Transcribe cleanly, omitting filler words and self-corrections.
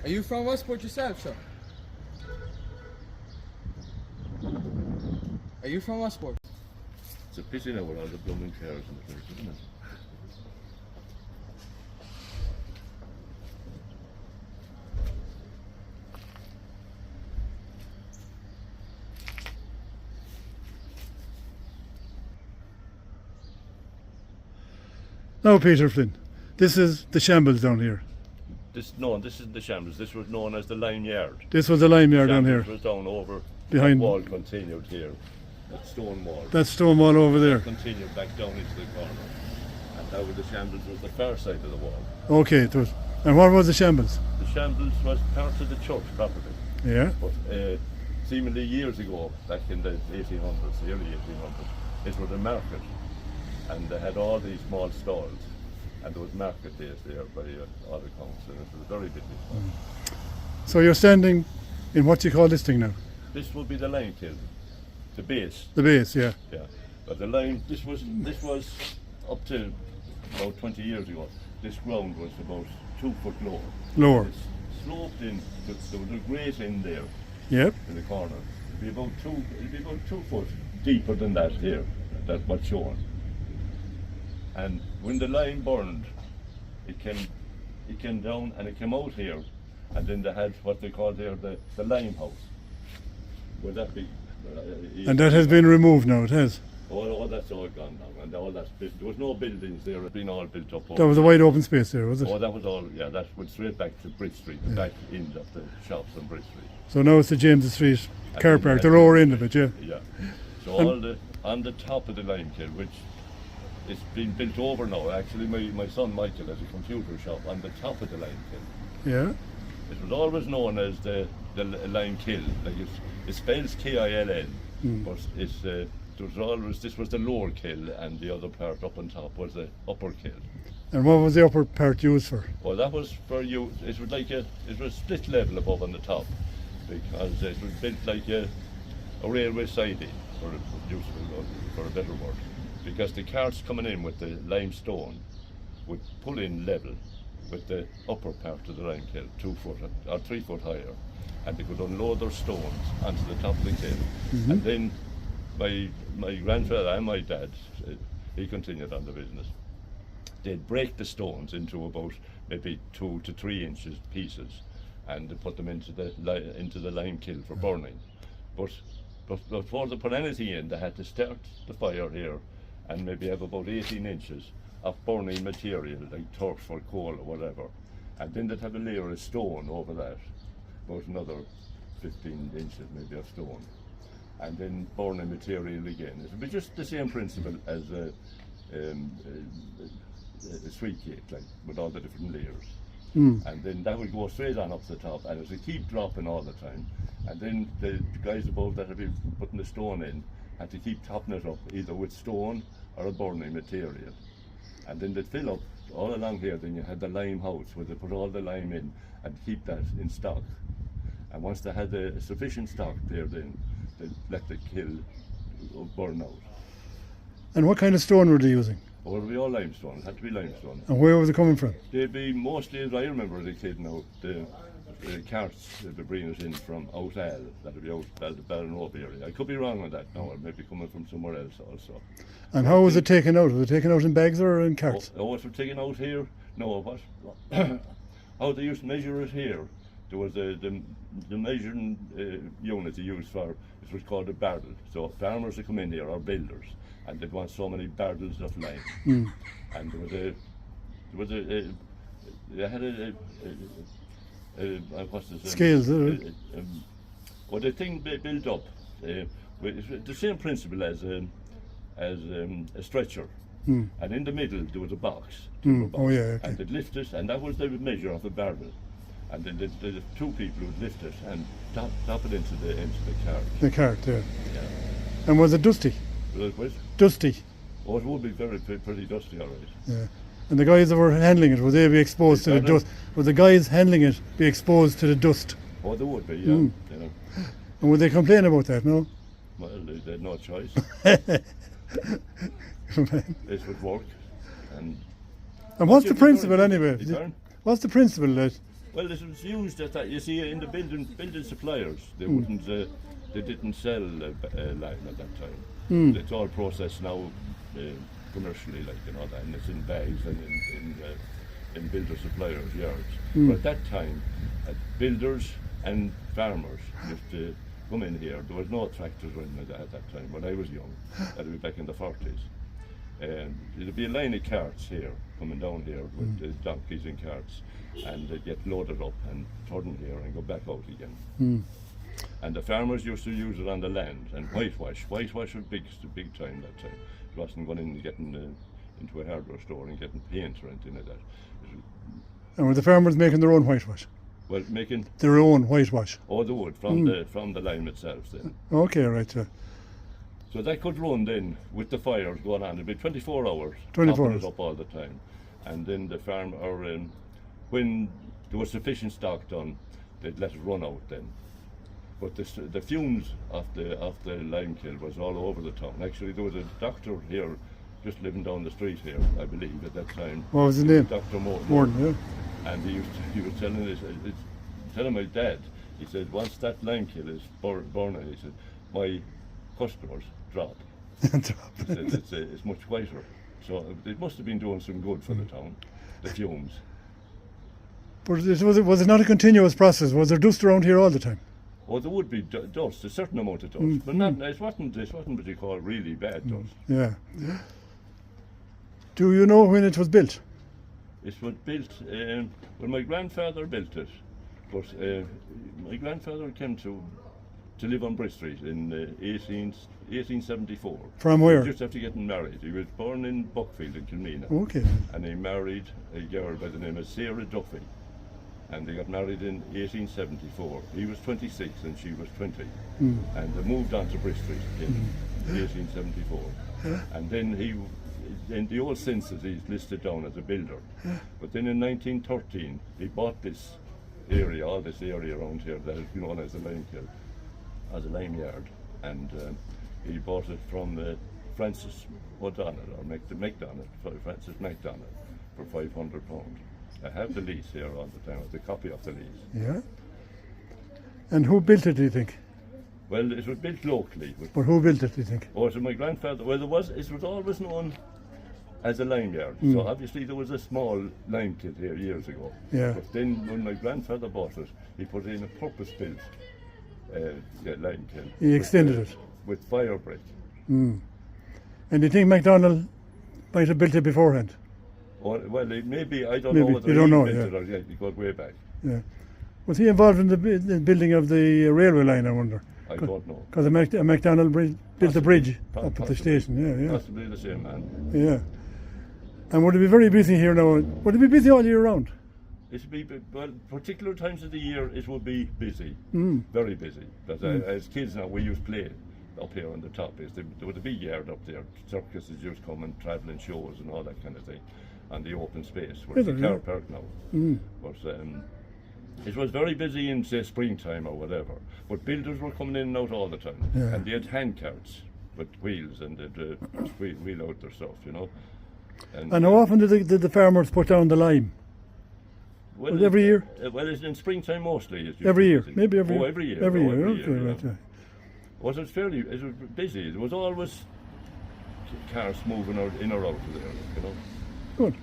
Are you from Westport yourself, sir? Are you from Westport? It's a pity now with all the blooming cars in the place, isn't it? Now, Peter Flynn, this is the Shambles down here. This isn't the Shambles. This was known as the Lime Yard. This was the lime yard down Shambles here. was down over. Behind- That wall continued here. That stone wall. That stone wall over there. Continued back down into the corner. And now the Shambles was the far side of the wall. Okay, it was. And what was the Shambles? The Shambles was part of the church property. Yeah. But seemingly years ago, back in the 1800s, the early 1800s, it was a market. And they had all these small stalls. And there was market days there by all accounts. And it was very busy. So you're standing in what you call this thing now? This would be the lime kiln. The base. The base, yeah. Yeah. But the lime, this was up to about 20 years ago. This ground was about 2 foot lower. Lower. It's sloped in. There was a grate in there Yep. in the corner. It'd be about 2 foot deeper than that here. That's what's shown. And when the lime burned, it came down and it came out here, and then they had what they called here the lime house. Would that be? And that has been removed now, it has. All that's all gone now, and all that's built. There was no buildings there. It's been all built up. That was a wide open space there, was it? Oh, that was all. Yeah, that went straight back to Bridge Street, the back end of the shops on Bridge Street. So now it's the James Street car And park, then- the lower end of it, yeah. Yeah. So all on the top of the lime kiln, which it's been built over now. Actually, my son Michael has a computer shop on the top of the lime kiln. Yeah. It was always known as the lime kiln. Like it spells K-I-L-N, but it's there was always, this was the lower kiln, and the other part up on top was the upper kiln. And what was the upper part used for? Well, that was for you. It was like it was split level above on the top, because it was built like a railway siding, for a better word. Because the carts coming in with the limestone would pull in level with the upper part of the lime kiln, 2 foot or 3 foot higher, and they could unload their stones onto the top of the kiln. And then my grandfather and my dad, he continued on the business. They'd break the stones into about maybe 2 to 3 inches pieces, and they put them into the lime kiln for burning. But before they put anything in, they had to start the fire here and maybe have about 18 inches of burning material like turf or coal or whatever. And then they'd have a layer of stone over that, about another 15 inches maybe of stone. And then burning material again. It would be just the same principle as a sweet cake, like with all the different layers. And then that would go straight on up to the top, and it would keep dropping all the time. And then the guys above that would be putting the stone in, had to keep topping it up either with stone or a burning material. And then they'd fill up all along here. Then you had the lime house where they put all the lime in and keep that in stock. And once they had a sufficient stock there, then they'd let the kiln burn out. And what kind of stone were they using? Or it would be all limestone. It had to be limestone. And where was it coming from? They'd be mostly, as I remember as a kid now, the carts that would bring us in from out Al, that would be out the Ballinrobe area. I could be wrong on that now, it may be coming from somewhere else also. And how was it taken out? Was it taken out in bags or in carts? Oh, it was taken out here? No, what? How they used to measure it here, there was the measuring unit they used for, it was called a barrel. So farmers would come in here, or builders, and they'd want so many barrels of lime. And they had what's this? Scales, well, the thing built up, with the same principle as a stretcher. And in the middle there was a box. Oh yeah, okay. And they'd lift it, and that was the measure of a barrel. And then the 2 people would lift it and drop it into the cart. The cart, yeah. Yeah. And was it dusty? Was it? Dusty. Oh, it would be pretty dusty, all right. Yeah. And the guys that were handling it, would they be exposed to the dust? Would the guys handling it be exposed to the dust? Oh, they would be, yeah. You know. And would they complain about that, no? Well, they had no choice. And It would work. And what's the principle anyway? Pardon? What's the principle that Well, it was used as that. You see, in the building suppliers, they wouldn't, they didn't sell lime at that time. It's all processed now commercially, like you know, and it's in bags and in builder suppliers' yards. But at that time, builders and farmers used to come in here. There was no tractors or anything like that at that time. When I was young, that'd be back in the 40s. There'd be a line of carts here, coming down here with donkeys and carts, and they'd get loaded up and turn here and go back out again. And the farmers used to use it on the land, and whitewash. Whitewash was big time that time. It wasn't going in and getting into a hardware store and getting paint or anything like that. And were the farmers making their own whitewash? Well, making their own whitewash? Oh, the wood from the lime itself then. Okay, right, yeah. So that could run then with the fires going on. It'd be 24 hours. 24 hours. hours. It up all the time. And then the farm, or when there was sufficient stock done, they'd let it run out then. But the fumes of the lime kiln was all over the town. Actually, there was a doctor here, just living down the street here, I believe, at that time. What was his name? Dr. Morton, yeah. And he was telling us, telling my dad, he said, once that lime kiln is burning, he said, my customers drop. He said, it's much quieter. So it must have been doing some good for the town, the fumes. But was it not a continuous process? Was there dust around here all the time? Oh, there would be dust, a certain amount of dust, but not. It wasn't what you call really bad dust. Yeah. Do you know when it was built? It was built when my grandfather built it. But my grandfather came to live on Bridge Street in 1874. From where? Just after getting married. He was born in Buckfield in Kilmina. Okay. And he married a girl by the name of Sarah Duffy. And they got married in 1874. He was 26 and she was 20. And they moved on to Bridge Street in 1874. And then in the old census he's listed down as a builder. But then in 1913 he bought this area, all this area around here that is known as a lime kiln, as a lime yard. And he bought it from Francis O'Donnell, or Francis MacDonald, for £500. I have the lease here all the time, the copy of the lease. Yeah. And who built it, do you think? Well, it was built locally. But who built it, do you think? Oh, so my grandfather, well, it was always known as a lime yard. So obviously there was a small lime kiln here years ago. Yeah. But then when my grandfather bought it, he put in a purpose-built lime kiln. He extended it? With fire brick. And do you think MacDonald might have built it beforehand? Well, maybe, I don't Maybe. know whether You don't he know, built yeah. it or yeah, he goes way back. Yeah. Was he involved in the building of the railway line, I wonder? I don't know. Because MacDonald built the bridge up at the Possibly. station, yeah. Possibly the same man. Yeah. And would it be very busy here now? Would it be busy all year round? It would be, well, particular times of the year it would be busy, very busy. But as kids now, we used to play up here on the top. There was a big yard up there. Circuses used to come and travelling shows and all that kind of thing on the open space where it's a car park now. But it was very busy in, say, springtime or whatever. But builders were coming in and out all the time. Yeah. And they had hand carts with wheels and they'd wheel out their stuff, you know. And how often did the farmers put down the lime? Well, every year? Well, it's in springtime mostly. It's Every year? busy. Maybe every year? Every year. Every year, Every okay, year, right, yeah. It was busy. There was always cars moving in or out of there, you know. Good.